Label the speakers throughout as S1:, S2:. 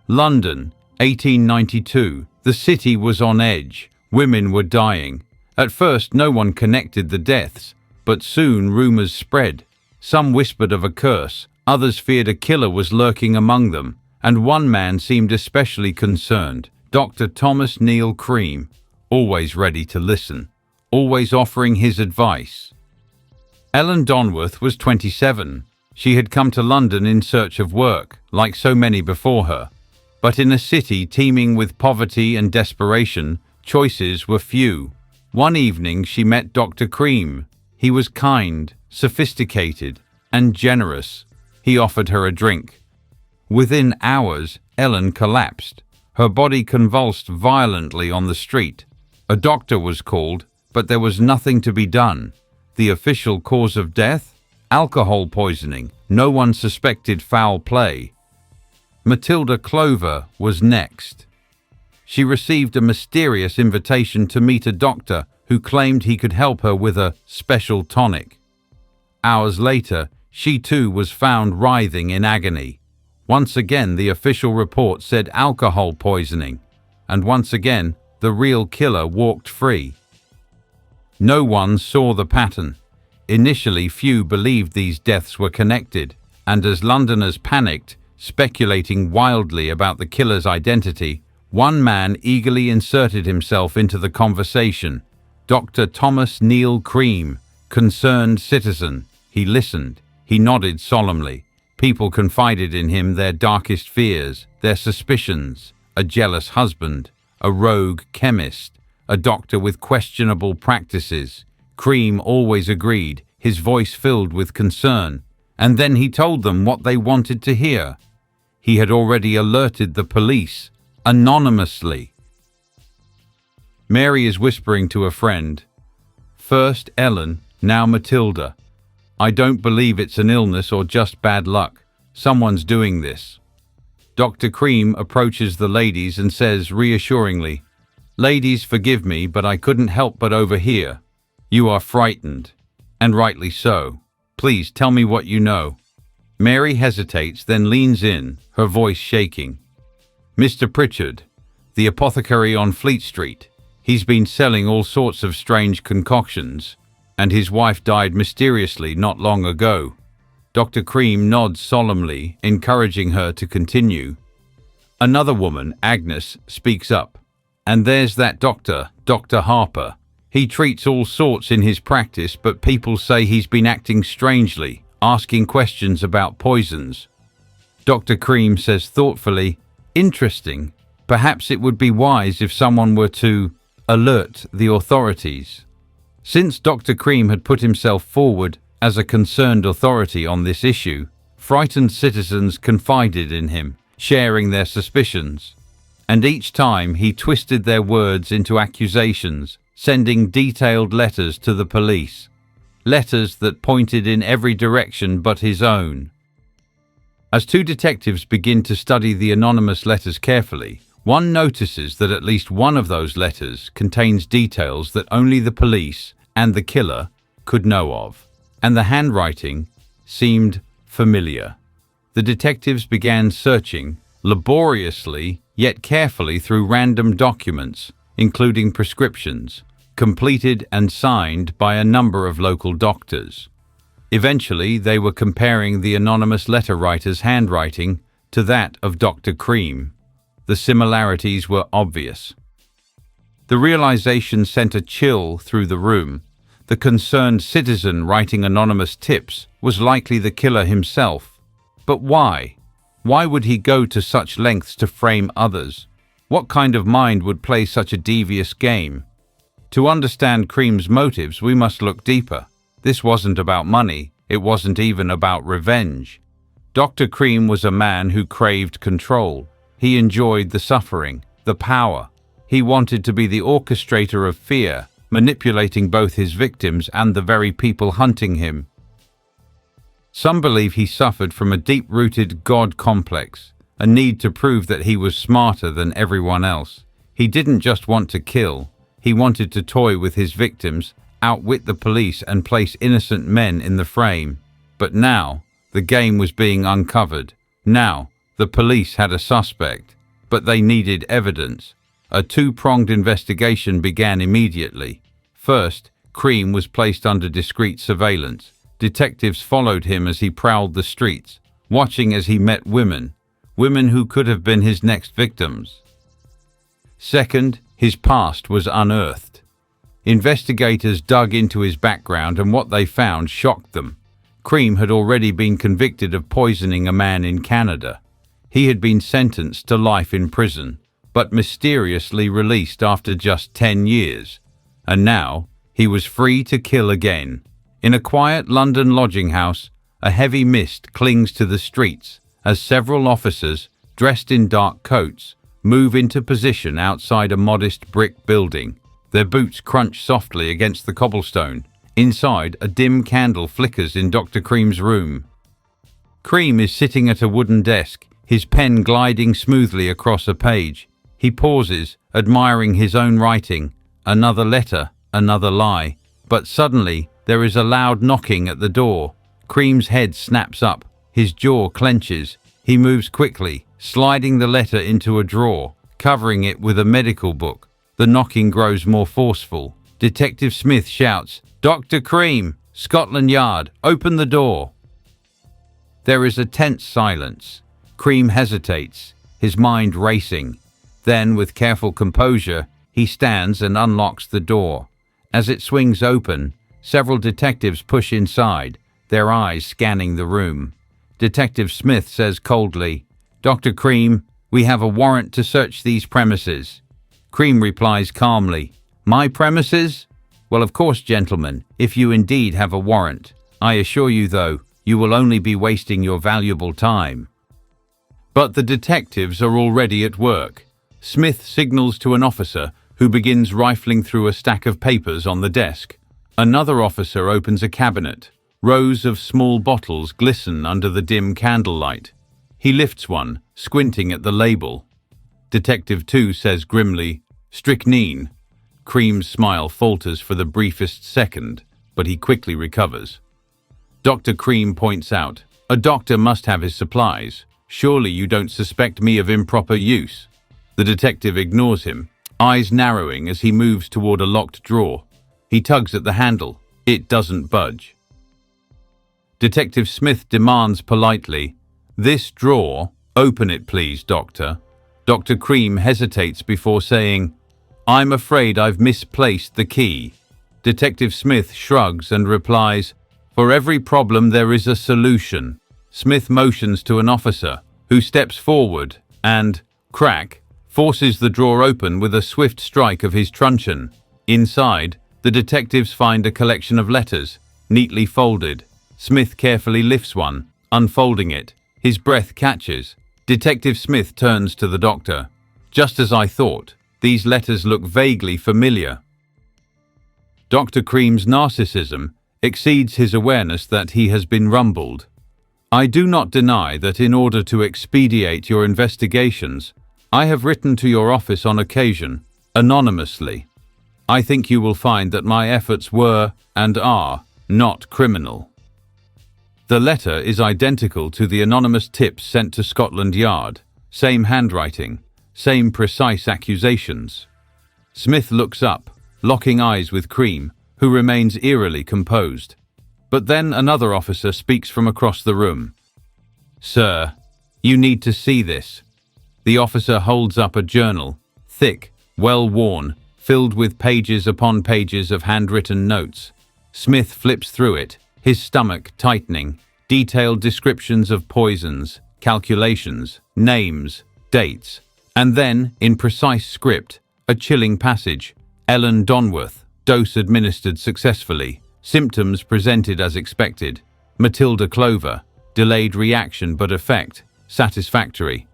S1: London, 1892. The city was on edge. Women were dying. At first, no one connected the deaths, but soon rumors spread. Some whispered of a curse, others feared a killer was lurking among them, and one man seemed especially concerned, Dr. Thomas Neil Cream, always ready to listen, always offering his advice. Ellen Donworth was 27. She had come to London in search of work, like so many before her. But in a city teeming with poverty and desperation, choices were few. One evening she met Dr. Cream. He was kind, sophisticated, and generous. He offered her a drink. Within hours, Ellen collapsed. Her body convulsed violently on the street. A doctor was called, but there was nothing to be done. The official cause of death? Alcohol poisoning. No one suspected foul play. Matilda Clover was next. She received a mysterious invitation to meet a doctor who claimed he could help her with a special tonic. Hours later, she too was found writhing in agony. Once again, the official report said alcohol poisoning, and once again, the real killer walked free. No one saw the pattern. Initially, few believed these deaths were connected, and as Londoners panicked, speculating wildly about the killer's identity, one man eagerly inserted himself into the conversation. Dr. Thomas Neil Cream, concerned citizen. He listened. He nodded solemnly. People confided in him their darkest fears, their suspicions. A jealous husband, a rogue chemist, a doctor with questionable practices. Cream always agreed, his voice filled with concern. And then he told them what they wanted to hear. He had already alerted the police, anonymously. Mary is whispering to a friend. First Ellen, now Matilda. I don't believe it's an illness or just bad luck. Someone's doing this. Dr. Cream approaches the ladies and says reassuringly, Ladies, forgive me, but I couldn't help but overhear. You are frightened, and rightly so. Please tell me what you know. Mary hesitates, then leans in, her voice shaking. Mr. Pritchard, the apothecary on Fleet Street. He's been selling all sorts of strange concoctions, and his wife died mysteriously not long ago. Dr. Cream nods solemnly, encouraging her to continue. Another woman, Agnes, speaks up. And there's that doctor, Dr. Harper. He treats all sorts in his practice, but people say he's been acting strangely, asking questions about poisons. Dr. Cream says thoughtfully, Interesting. Perhaps it would be wise if someone were to alert the authorities. Since Dr. Cream had put himself forward as a concerned authority on this issue, frightened citizens confided in him, sharing their suspicions. And each time he twisted their words into accusations, sending detailed letters to the police. Letters that pointed in every direction but his own. As two detectives begin to study the anonymous letters carefully, one notices that at least one of those letters contains details that only the police and the killer could know of, and the handwriting seemed familiar. The detectives began searching laboriously yet carefully through random documents, including prescriptions, completed and signed by a number of local doctors. Eventually, they were comparing the anonymous letter writer's handwriting to that of Dr. Cream. The similarities were obvious. The realization sent a chill through the room. The concerned citizen writing anonymous tips was likely the killer himself. But why? Why would he go to such lengths to frame others? What kind of mind would play such a devious game? To understand Cream's motives, we must look deeper. This wasn't about money. It wasn't even about revenge. Dr. Cream was a man who craved control. He enjoyed the suffering, the power. He wanted to be the orchestrator of fear, manipulating both his victims and the very people hunting him. Some believe he suffered from a deep-rooted God complex, a need to prove that he was smarter than everyone else. He didn't just want to kill. He wanted to toy with his victims, outwit the police and place innocent men in the frame. But now, the game was being uncovered. Now, The police had a suspect, but they needed evidence. A two-pronged investigation began immediately. First, Cream was placed under discreet surveillance. Detectives followed him as he prowled the streets, watching as he met women who could have been his next victims. Second, his past was unearthed. Investigators dug into his background, and what they found shocked them. Cream had already been convicted of poisoning a man in Canada. He had been sentenced to life in prison, but mysteriously released after just 10 years. And now, he was free to kill again. In a quiet London lodging house, a heavy mist clings to the streets as several officers, dressed in dark coats, move into position outside a modest brick building. Their boots crunch softly against the cobblestone. Inside, a dim candle flickers in Dr. Cream's room. Cream is sitting at a wooden desk, his pen gliding smoothly across a page. He pauses, admiring his own writing. Another letter, another lie. But suddenly, there is a loud knocking at the door. Cream's head snaps up. His jaw clenches. He moves quickly, sliding the letter into a drawer, covering it with a medical book. The knocking grows more forceful. Detective Smith shouts, "Dr. Cream, Scotland Yard, open the door." There is a tense silence. Cream hesitates, his mind racing. Then, with careful composure, he stands and unlocks the door. As it swings open, several detectives push inside, their eyes scanning the room. Detective Smith says coldly, "Dr. Cream, we have a warrant to search these premises." Cream replies calmly, "My premises? Well, of course, gentlemen, if you indeed have a warrant. I assure you, though, you will only be wasting your valuable time." But the detectives are already at work. Smith signals to an officer who begins rifling through a stack of papers on the desk. Another officer opens a cabinet. Rows of small bottles glisten under the dim candlelight. He lifts one, squinting at the label. Detective 2 says grimly, "Strychnine." Cream's smile falters for the briefest second, but he quickly recovers. Dr. Cream points out, "A doctor must have his supplies. Surely you don't suspect me of improper use." The detective ignores him, eyes narrowing as he moves toward a locked drawer. He tugs at the handle. It doesn't budge. Detective Smith demands politely, "This drawer, open it please, doctor." Dr. Cream hesitates before saying, "I'm afraid I've misplaced the key." Detective Smith shrugs and replies, "For every problem there is a solution." Smith motions to an officer, who steps forward and, crack, forces the drawer open with a swift strike of his truncheon. Inside, the detectives find a collection of letters, neatly folded. Smith carefully lifts one, unfolding it. His breath catches. Detective Smith turns to the doctor. "Just as I thought. These letters look vaguely familiar." Dr. Cream's narcissism exceeds his awareness that he has been rumbled. "I do not deny that in order to expedite your investigations, I have written to your office on occasion, anonymously. I think you will find that my efforts were, and are, not criminal." The letter is identical to the anonymous tips sent to Scotland Yard, same handwriting, same precise accusations. Smith looks up, locking eyes with Cream, who remains eerily composed. But then another officer speaks from across the room. "Sir, you need to see this." The officer holds up a journal, thick, well-worn, filled with pages upon pages of handwritten notes. Smith flips through it, his stomach tightening, detailed descriptions of poisons, calculations, names, dates, and then, in precise script, a chilling passage. Ellen Donworth, dose administered successfully, symptoms presented as expected. Matilda Clover, delayed reaction but effect, satisfactory.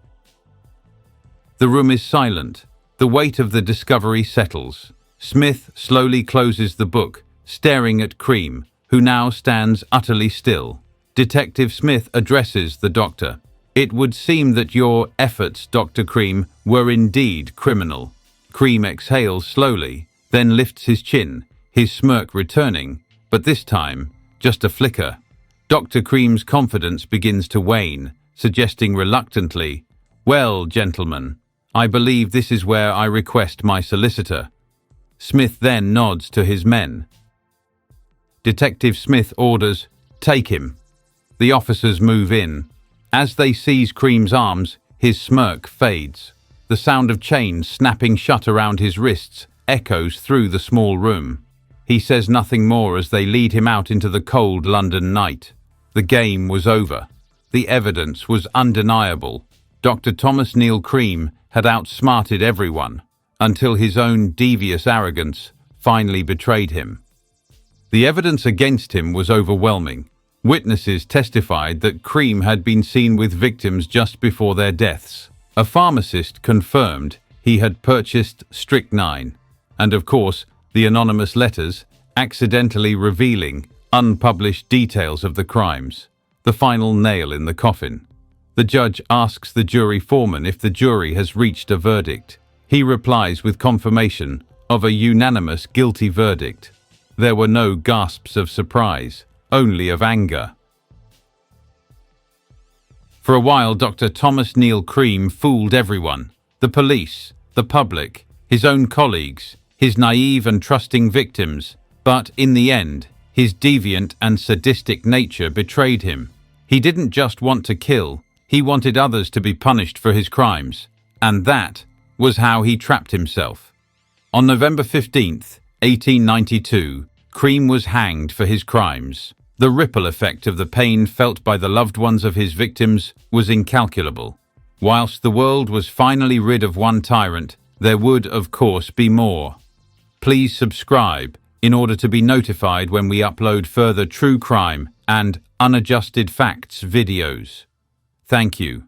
S1: The room is silent. The weight of the discovery settles. Smith slowly closes the book, staring at Cream, who now stands utterly still. Detective Smith addresses the doctor. "It would seem that your efforts, Dr. Cream, were indeed criminal." Cream exhales slowly, then lifts his chin, his smirk returning, but this time, just a flicker. Dr. Cream's confidence begins to wane. suggesting reluctantly, "Well, gentlemen, I believe this is where I request my solicitor." Smith then nods to his men. Detective Smith orders, "Take him." The officers move in. As they seize Cream's arms, his smirk fades. The sound of chains snapping shut around his wrists echoes through the small room. He says nothing more as they lead him out into the cold London night. The game was over. The evidence was undeniable. Dr. Thomas Neil Cream had outsmarted everyone, until his own devious arrogance finally betrayed him. The evidence against him was overwhelming. Witnesses testified that Cream had been seen with victims just before their deaths. A pharmacist confirmed he had purchased strychnine, and of course, the anonymous letters accidentally revealing unpublished details of the crimes. The final nail in the coffin. The judge asks the jury foreman if the jury has reached a verdict. He replies with confirmation of a unanimous guilty verdict. There were no gasps of surprise, only of anger. For a while, Dr. Thomas Neil Cream fooled everyone. The police, the public, his own colleagues, his naive and trusting victims. But in the end, his deviant and sadistic nature betrayed him. He didn't just want to kill, he wanted others to be punished for his crimes. And that was how he trapped himself. On November 15th, 1892, Cream was hanged for his crimes. The ripple effect of the pain felt by the loved ones of his victims was incalculable. Whilst the world was finally rid of one tyrant, there would, of course, be more. Please subscribe in order to be notified when we upload further true crime and unadjusted facts videos. Thank you.